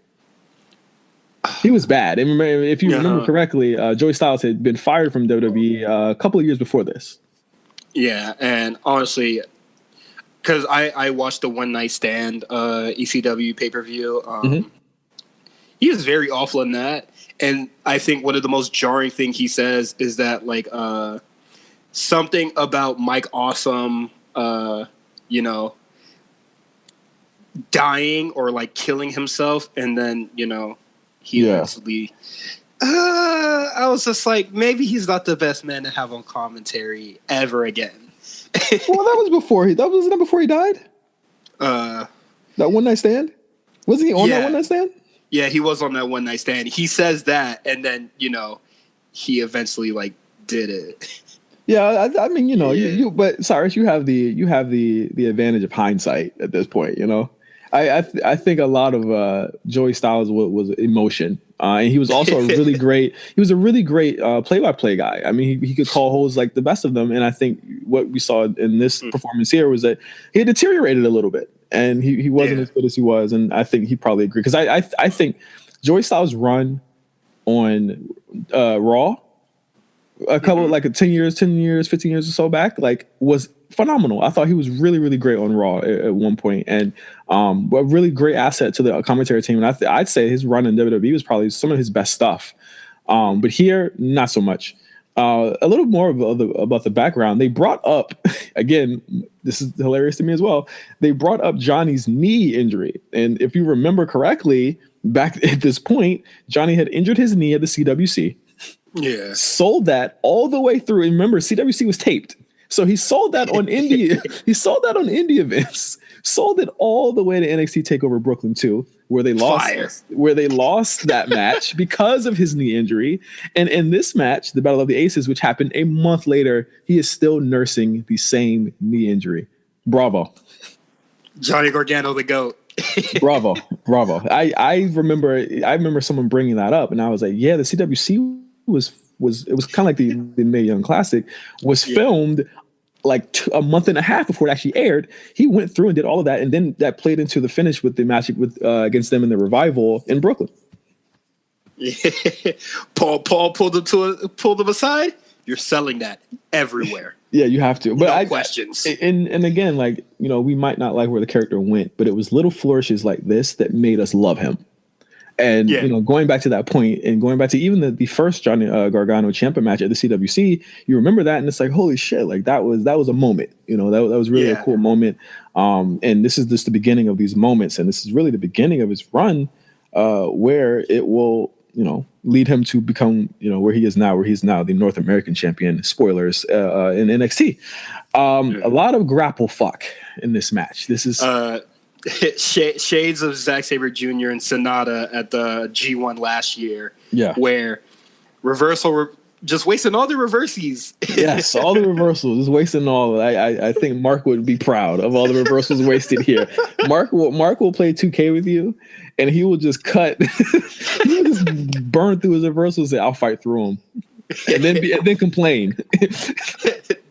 He was bad. And remember, if you remember correctly, Joey Styles had been fired from WWE a couple of years before this. Yeah, and honestly, because I watched the One Night Stand ECW pay-per-view, he is very awful in that. And I think one of the most jarring things he says is that, something about Mike Awesome, dying or, killing himself, and then, he actually... I was just like, maybe he's not the best man to have on commentary ever again. Well, that was before wasn't that before he died? That One Night Stand? Wasn't he on that One Night Stand? Yeah, he was on that One Night Stand. He says that, and then he eventually did it. Yeah, I mean, you but Cyrus, you have the advantage of hindsight at this point. I think a lot of Joey Styles was emotion. And he was also a really great play-by-play guy. I mean, he could call holds like the best of them. And I think what we saw in this performance here was that he had deteriorated a little bit, and he wasn't as good as he was. And I think he probably agreed, because I think Joey Styles' run on Raw a couple 10 years, 15 years or so back, was phenomenal. I thought he was really, really great on Raw at one point, and a really great asset to the commentary team. And I'd say his run in WWE was probably some of his best stuff. But here, not so much. A little more about the background. They brought up, again, this is hilarious to me as well. They brought up Johnny's knee injury. And if you remember correctly, back at this point, Johnny had injured his knee at the CWC. Yeah. Sold that all the way through. And remember, CWC was taped. So he sold that on indie. He sold that on indie events. Sold it all the way to NXT TakeOver Brooklyn 2, where they lost that match because of his knee injury. And in this match, the Battle of the Aces, which happened a month later, he is still nursing the same knee injury. Bravo. Johnny Gargano, the GOAT. Bravo. I remember someone bringing that up, and I was like, yeah, the CWC was kind of like the Mae Young Classic was filmed like a month and a half before it actually aired. He went through and did all of that, and then that played into the finish with the match with against them in the Revival in Brooklyn. Yeah. Paul pulled him aside. You're selling that everywhere. Yeah, you have to. But no questions. And again, like, you know, we might not like where the character went, but it was little flourishes like this that made us love him. And, you know, going back to that point and going back to even the first Johnny Gargano champion match at the CWC, you remember that, and it's like, holy shit, like that was a moment. You know, that was really a cool moment. And this is just the beginning of these moments, and this is really the beginning of his run, where it will, you know, lead him to become, you know, where he's now the North American champion. Spoilers in NXT. A lot of grapple fuck in this match. This is shades of Zack Sabre Jr. and Sonata at the G1 last year. Yeah, where just wasting all the reverses. Yes, all the reversals, just wasting all. I think Mark would be proud of all the reversals wasted here. Mark will play 2K with you, and he will just cut. He will just burn through his reversals and I'll fight through them, and then complain.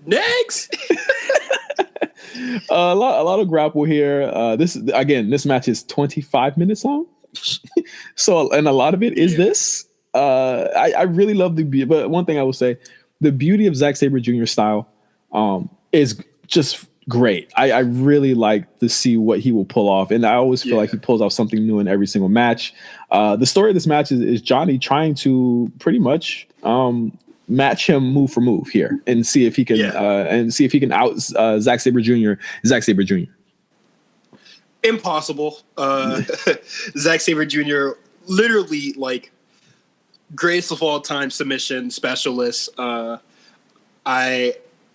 Next. A lot of grapple here. This match is 25 minutes long. So, and a lot of it is this. I really love but one thing I will say, the beauty of Zack Sabre Jr. style is just great. I really like to see what he will pull off, and I always feel like he pulls off something new in every single match. The story of this match is Johnny trying to pretty much match him move for move here and see if he can out Zack Sabre Jr. Impossible. Zack Sabre Jr. literally like greatest of all time submission specialist. I'm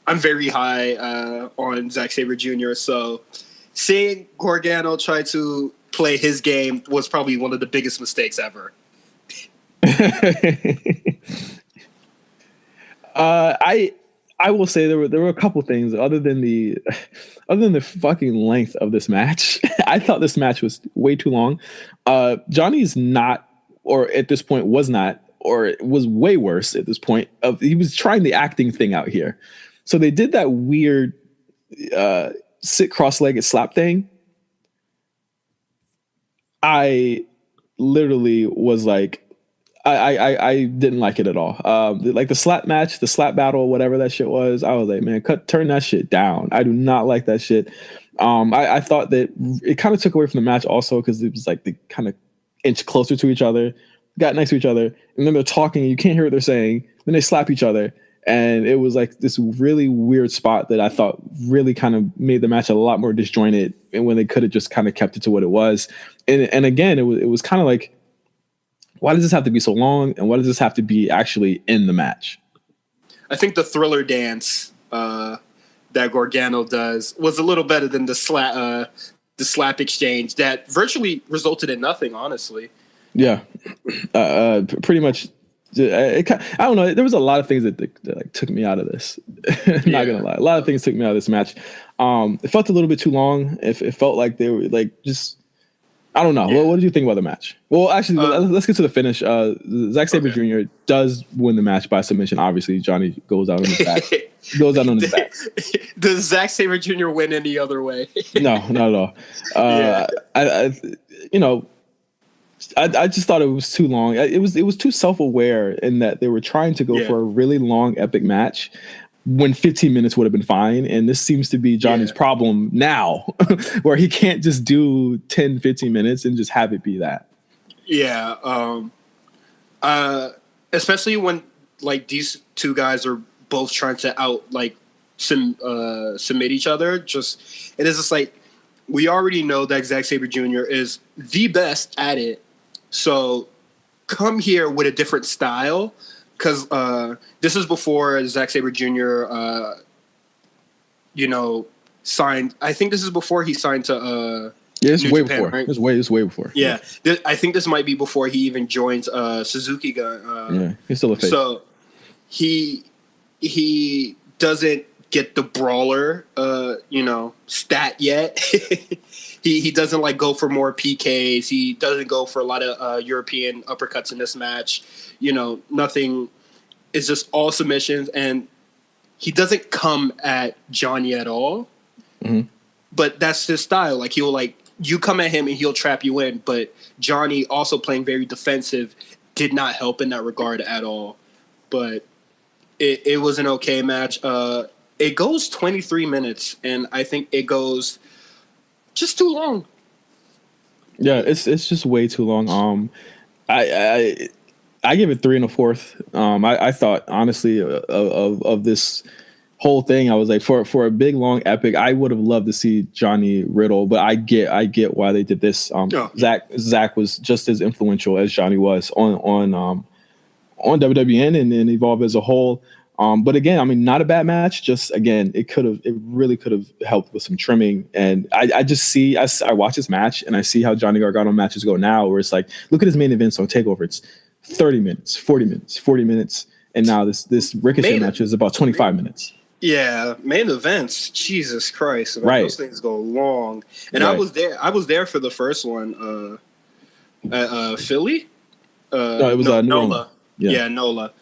very high on Zack Sabre Jr. So seeing Gargano try to play his game was probably one of the biggest mistakes ever. I will say there were a couple things other than the fucking length of this match. I thought this match was way too long. Johnny's not, or at this point was not, or it was way worse at this point. He was trying the acting thing out here. So they did that weird sit cross-legged slap thing. I literally was like, I didn't like it at all. Like the slap match, the slap battle, whatever that shit was, I was like, man, turn that shit down. I do not like that shit. I thought that it kind of took away from the match also because it was like they kind of inch closer to each other, got next to each other, and then they're talking and you can't hear what they're saying. Then they slap each other. And it was like this really weird spot that I thought really kind of made the match a lot more disjointed, and when they could have just kind of kept it to what it was. And again, it was kind of like, why does this have to be so long? And why does this have to be actually in the match? I think the thriller dance that Gargano does was a little better than the slap exchange that virtually resulted in nothing, honestly. Yeah, pretty much. I don't know. There was a lot of things that like took me out of this. Not gonna lie, a lot of things took me out of this match. It felt a little bit too long. It felt like they were like just. I don't know. Yeah. What did you think about the match? Well, actually, let's get to the finish. Zack Sabre Jr. does win the match by submission. Obviously, Johnny goes out on his back. Does Zack Sabre Jr. win any other way? No, not at all. I just thought it was too long. It was too self-aware in that they were trying to go for a really long, epic match when 15 minutes would have been fine. And this seems to be Johnny's problem now, where he can't just do 10, 15 minutes and just have it be that. Yeah. Especially when like these two guys are both trying to submit each other. It is just like, we already know that Zack Sabre Jr. is the best at it. So come here with a different style, because this is before Zack Sabre Jr. Signed. I think this is before he signed to. Yeah, it's New way Japan, before. right? It's way before. Yeah, I think this might be before he even joins Suzuki Gun. Yeah, he's still a face. So he doesn't get the brawler, stat yet. he doesn't like go for more PKs. He doesn't go for a lot of European uppercuts in this match. Nothing. It's just all submissions, and he doesn't come at Johnny at all. Mm-hmm. But that's his style. Like, he'll you come at him and he'll trap you in. But Johnny, also playing very defensive, did not help in that regard at all. But it was an okay match. It goes 23 minutes, and I think it goes just too long. Yeah, it's just way too long. I give it 3 1/4. I thought, honestly, of this whole thing, I was like, for a big long epic, I would have loved to see Johnny Riddle, but I get why they did this. Zack was just as influential as Johnny was on WWE and Evolve as a whole. But again, I mean, not a bad match. Just again, it really could have helped with some trimming. And I watch this match and I see how Johnny Gargano matches go now, where it's like, look at his main events on TakeOver. It's 30 minutes, 40 minutes, 40 minutes. And now this Ricochet match is about 25 minutes. Yeah, main events. Jesus Christ. Man, right. Those things go long. And right. I was there for the first one at Philly. No, it was NOLA. Yeah, NOLA.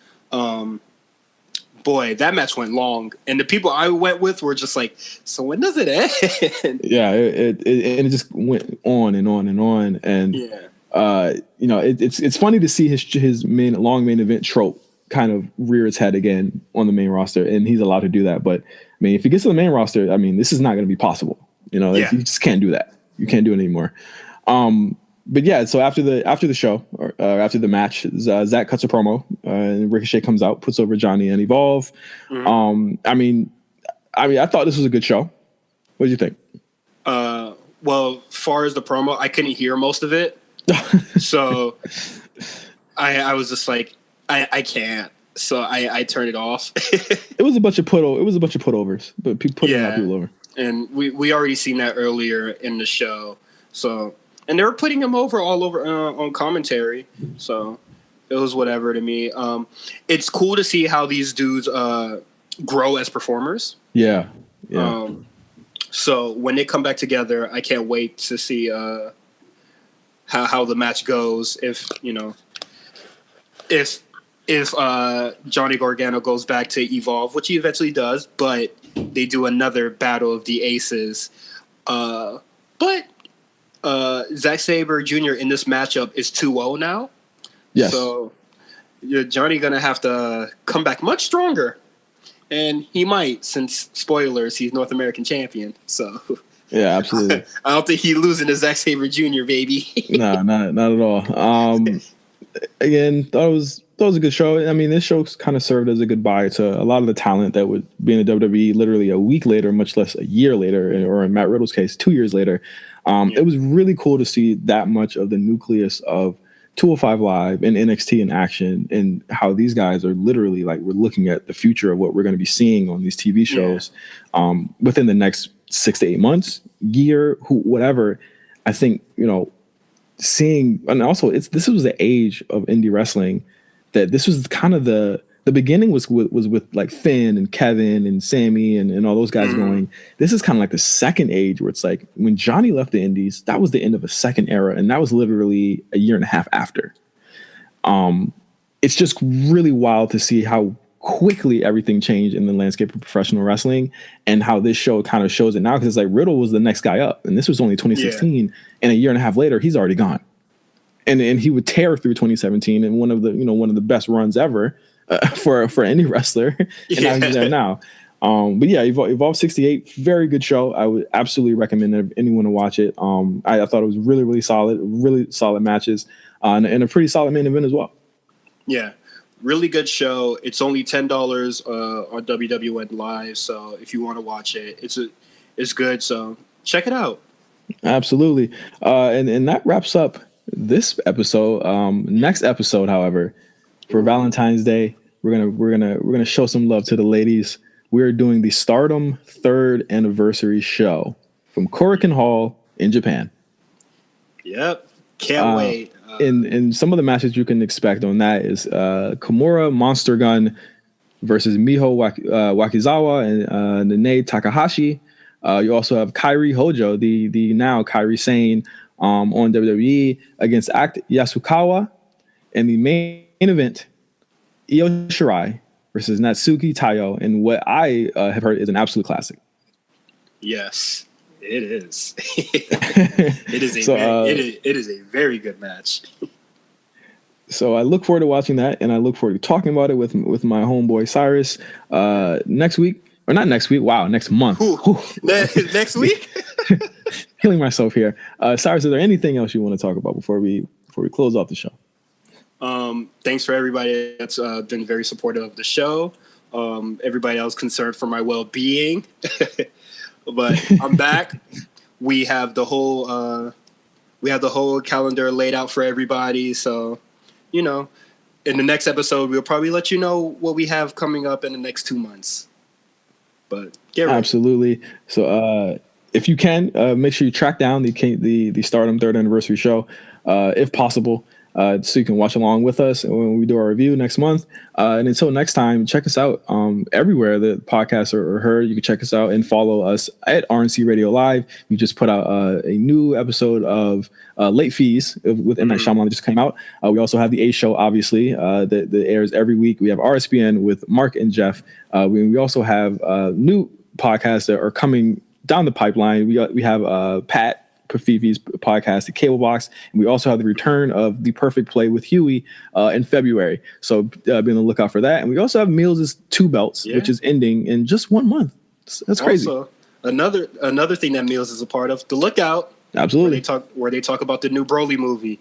Boy, that match went long. And the people I went with were just like, so when does it end? Yeah, it just went on and on and on. And yeah. It's funny to see his long main event trope kind of rear its head again on the main roster, and he's allowed to do that. But I mean, if he gets to the main roster, I mean, this is not going to be possible. You just can't do that. You can't do it anymore. But yeah, so after the show or after the match, Zack cuts a promo, and Ricochet comes out, puts over Johnny and Evolve. Mm-hmm. I mean, I thought this was a good show. What did you think? Well, as far as the promo, I couldn't hear most of it, so I was just like, I can't. So I turned it off. It was a bunch of putovers, but putting a lot of people over. And we already seen that earlier in the show. So, and they were putting him over all over on commentary. So it was whatever to me. It's cool to see how these dudes grow as performers. Yeah. So when they come back together, I can't wait to see how the match goes. If Johnny Gargano goes back to Evolve, which he eventually does, but they do another Battle of the Aces. But Zack Sabre Jr. in this matchup is 2-0 now. Yes. So Johnny going to have to come back much stronger. And he might, since, spoilers, he's North American champion. So yeah, absolutely. I don't think he's losing to Zack Sabre Jr., baby. No, not at all. Again, thought it was a good show. I mean, this show kind of served as a goodbye to a lot of the talent that would be in the WWE literally a week later, much less a year later, or in Matt Riddle's case, 2 years later. It was really cool to see that much of the nucleus of 205 Live and NXT in action, and how these guys are literally like, we're looking at the future of what we're going to be seeing on these TV shows within the next 6 to 8 months, year, whatever. I think, seeing, and also this was the age of indie wrestling, that this was kind of the beginning was with like Finn and Kevin and Sammy and all those guys going. This is kind of like the second age, where it's like when Johnny left the indies, that was the end of a second era, and that was literally a year and a half after. It's just really wild to see how quickly everything changed in the landscape of professional wrestling, and how this show kind of shows it now, because it's like Riddle was the next guy up, and this was only 2016, and a year and a half later he's already gone, and he would tear through 2017 and one of the best runs ever for any wrestler, and now he's there now. But yeah, Evolve 68, very good show. I would absolutely recommend anyone to watch it. I thought it was really solid matches, and a pretty solid main event as well. Yeah. really good show. It's only $10 on WWE and Live, so if you want to watch it, it's good. So check it out. Absolutely. And that wraps up this episode. Next episode, however, for Valentine's Day, we're gonna show some love to the ladies. We're doing the Stardom 3rd anniversary show from Korakuen Hall in Japan. Yep. Can't wait. And some of the matches you can expect on that is Kimura Monster Gun versus Miho Wakizawa and Nene Takahashi. You also have Kairi Hojo, the now Kairi Sane, on WWE against Act Yasukawa. And the main event, Io Shirai versus Natsuki Tayo, in what I have heard is an absolute classic. Yes, it is. It is a very good match. So I look forward to watching that, and I look forward to talking about it with my homeboy Cyrus next week. Or not next week. Wow, next month. Next week? Killing myself here. Cyrus, is there anything else you want to talk about before we close off the show? Thanks for everybody that's been very supportive of the show. Everybody else concerned for my well-being. But I'm back. We have the whole calendar laid out for everybody. So, in the next episode, we'll probably let you know what we have coming up in the next 2 months. But get ready. Absolutely. So if you can, make sure you track down the Stardom 3rd anniversary show, if possible, so you can watch along with us when we do our review next month. And until next time, check us out everywhere the podcasts are heard. You can check us out and follow us at RNC Radio Live. We just put out a new episode of Late Fees with M. Night Shyamalan that just came out. We also have the A Show, obviously, that airs every week. We have RSPN with Mark and Jeff. We also have new podcasts that are coming down the pipeline. We have Pat Kafifi's podcast, The Cable Box, and we also have the return of The Perfect Play with Huey in February. So be on the lookout for that. And we also have Mills' 2 Belts, which is ending in just 1 month. That's crazy. Also, another thing that Mills is a part of, The Lookout. Absolutely. Where they talk about the new Broly movie.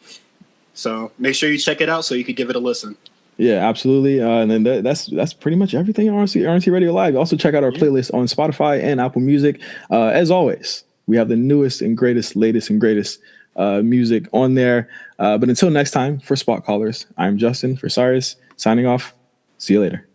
So make sure you check it out so you can give it a listen. Yeah, absolutely. And then that's pretty much everything on RNC Radio Live. Also check out our playlist on Spotify and Apple Music. As always, we have the newest and latest and greatest music on there. But until next time, for Spot Callers, I'm Justin, for Cyrus, signing off. See you later.